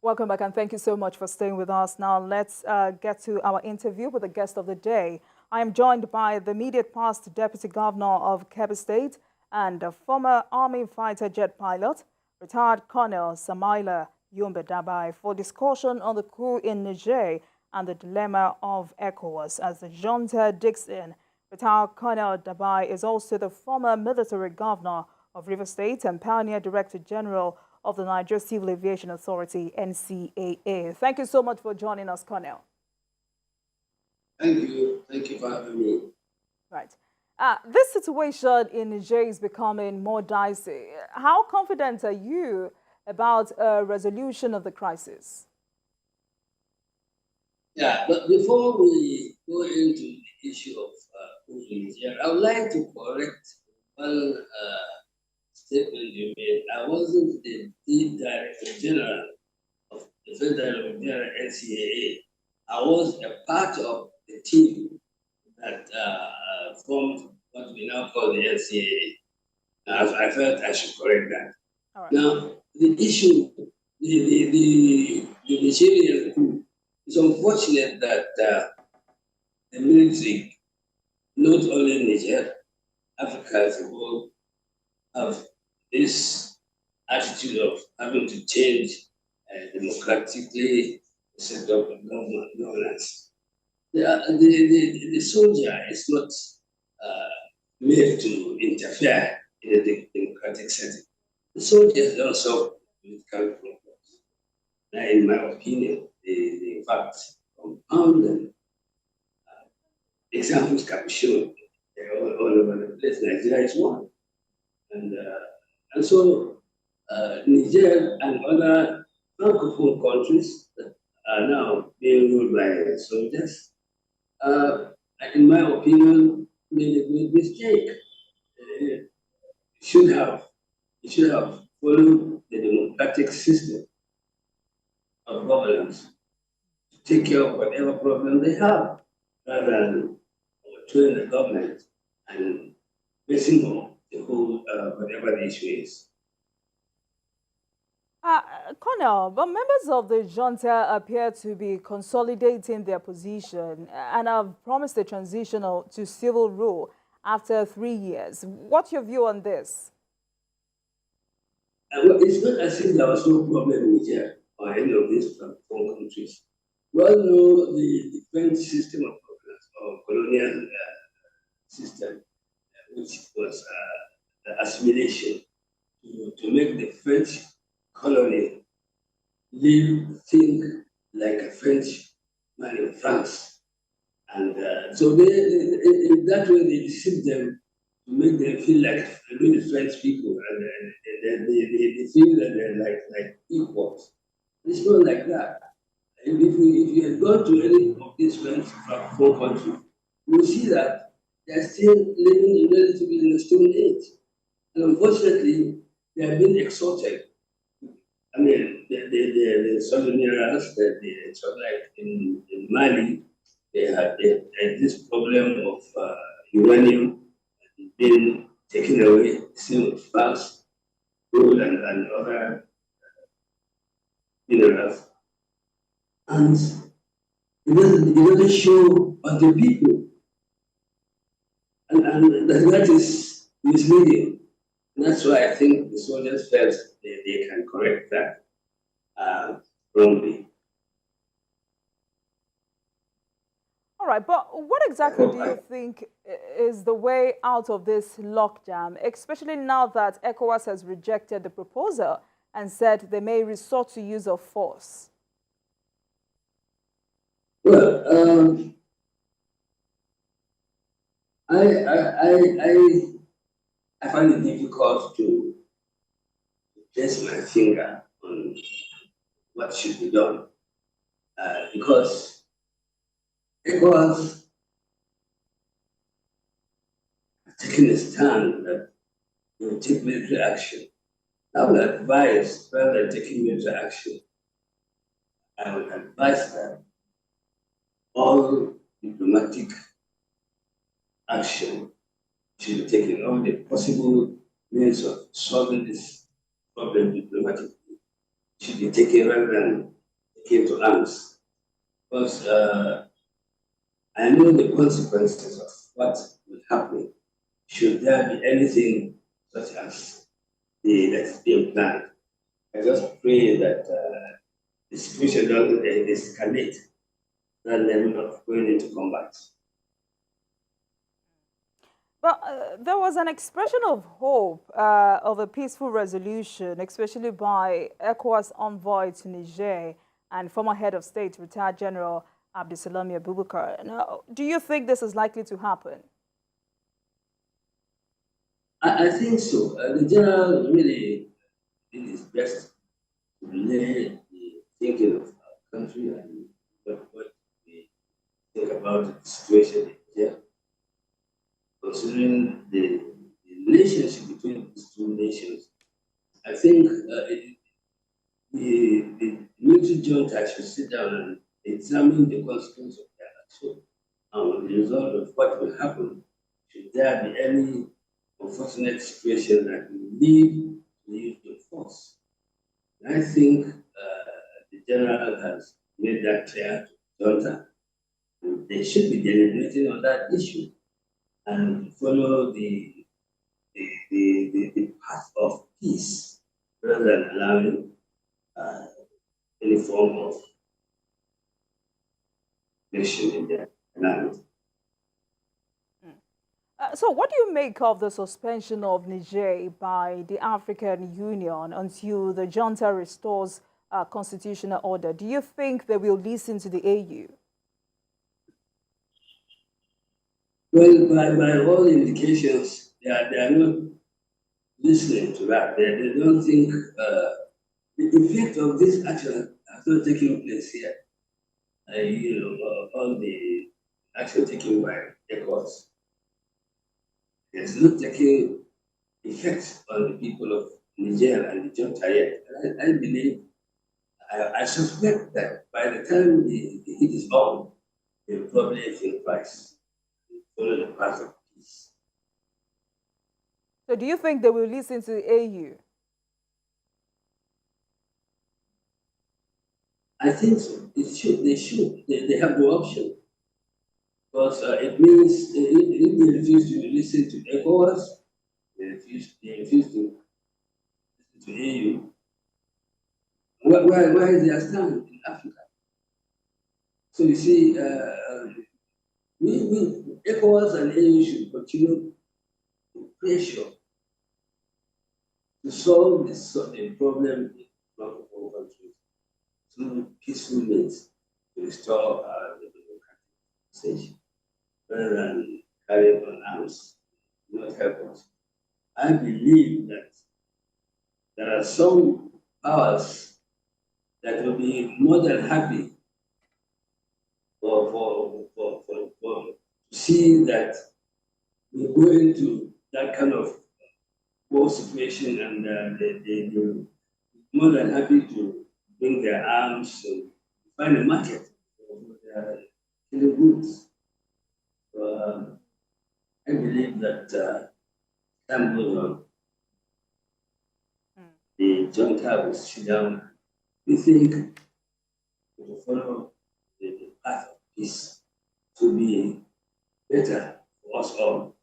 Welcome back, and thank you so much for staying with us. Now, let's get to our interview with the guest of the day. I am joined by the immediate past Deputy Governor of Kebbi State and a former Army fighter jet pilot, retired Colonel Samaila Yumbe Dabai, for discussion on the coup in Niger and the dilemma of ECOWAS. As the junta digs in, retired Colonel Dabai is also the former military governor of Rivers State and pioneer Director General of the Niger Civil Aviation Authority, NCAA. Thank you so much for joining us, Colonel. Thank you. Thank you for having me. Right. This situation in Niger is becoming more dicey. How confident are you about a resolution of the crisis? Yeah, but before we go into the issue of Niger, I would like to correct one statement you made. I wasn't the Director General of the Federal General NCAA. I was a part of the team that formed what we now call the NCAA. I felt I should correct that. Right. Now, the issue, the Nigerian coup, it's unfortunate that the military, not only Niger, Africa as a whole, have this attitude of having to change democratically set up governance. The soldier is not made to interfere in a democratic setting. The soldiers don't solve political problems. Now, in my opinion, the facts compound and examples can be shown all over the place. Nigeria is one. And so Niger and other Francophone countries that are now being ruled by soldiers, in my opinion, made a great mistake. It should have followed the democratic system of governance to take care of whatever problem they have, rather than overthrowing the government and messing up the whole whatever the issue is. Colonel, but members of the junta appear to be consolidating their position and have promised a transition to civil rule after 3 years. What's your view on this? Well, it's not as if there was no problem in Niger or any of these foreign countries. We all know the French system of colonial system, which was the assimilation to make the French colony think like a French man in France. And so in that way, they deceived them to make them feel like really French people, and they feel that they're like equals. It's not like that. And if you had gone to any of these French countries, you will see that they're still living relatively in the Stone Age. And unfortunately, they have been exalted. I mean, the southern minerals that like in Mali, they had this problem of uranium being taken away, same with sparks, gold, and other minerals. And it doesn't show on the people. And that is misleading. And that's why I think the soldiers felt they can correct that wrongly. All right, but what exactly do you think is the way out of this lockdown, especially now that ECOWAS has rejected the proposal and said they may resort to use of force? Well, I find it difficult to place my finger on what should be done because ECOWAS has taken a stand that they will take military action. I would advise, rather than taking military action, I would advise that all diplomatic action should be taken, all the possible means of solving this problem diplomatically should be taken rather than taking to arms. Because I know the consequences of what will happen should there be anything such as that is being planned. I just pray that the situation doesn't escalate that level of going into combat. But there was an expression of hope of a peaceful resolution, especially by ECOWAS envoy to Niger and former head of state, retired General Abdulsalami Abubakar. Now, do you think this is likely to happen? I think so. The general really did his best to relay the thinking of our country and what we think about the situation here, considering the relationship between these two nations. I think the military junta should sit down and examine the consequences of their action and the result of what will happen should there be any unfortunate situation that will lead to the use of force. And I think the general has made that clear to junta. They should be deliberating on that issue and follow the path of peace rather than allowing any form of nation in their land. So what do you make of the suspension of Niger by the African Union until the junta restores constitutional order? Do you think they will listen to the AU? Well, by all indications, they are not listening to that. They don't think the effect of this action has not taken place here. All the action taken by ECOWAS has not taken effect on the people of Niger and the junta yet. I believe, I suspect that by the time the heat is on, they'll probably think twice, follow the path of peace. So do you think they will listen to the AU? I think so. It should. They should. They have no option. Because it means if they refuse to listen to ECOWAS, they refuse to listen to AU. Where is their stand in Africa? So you see, ECOWAS and AU should continue to pressure to solve the problem in Francophone countries through peaceful means to restore the democratic station rather than carrying on arms not help us. I believe that there are some powers that will be more than happy to see that we go into that kind of war situation and they're more than happy to bring their arms and find a market for their killing goods. So, I believe that time goes on. The junta will sit down. We think to follow the path of peace to be better for us all.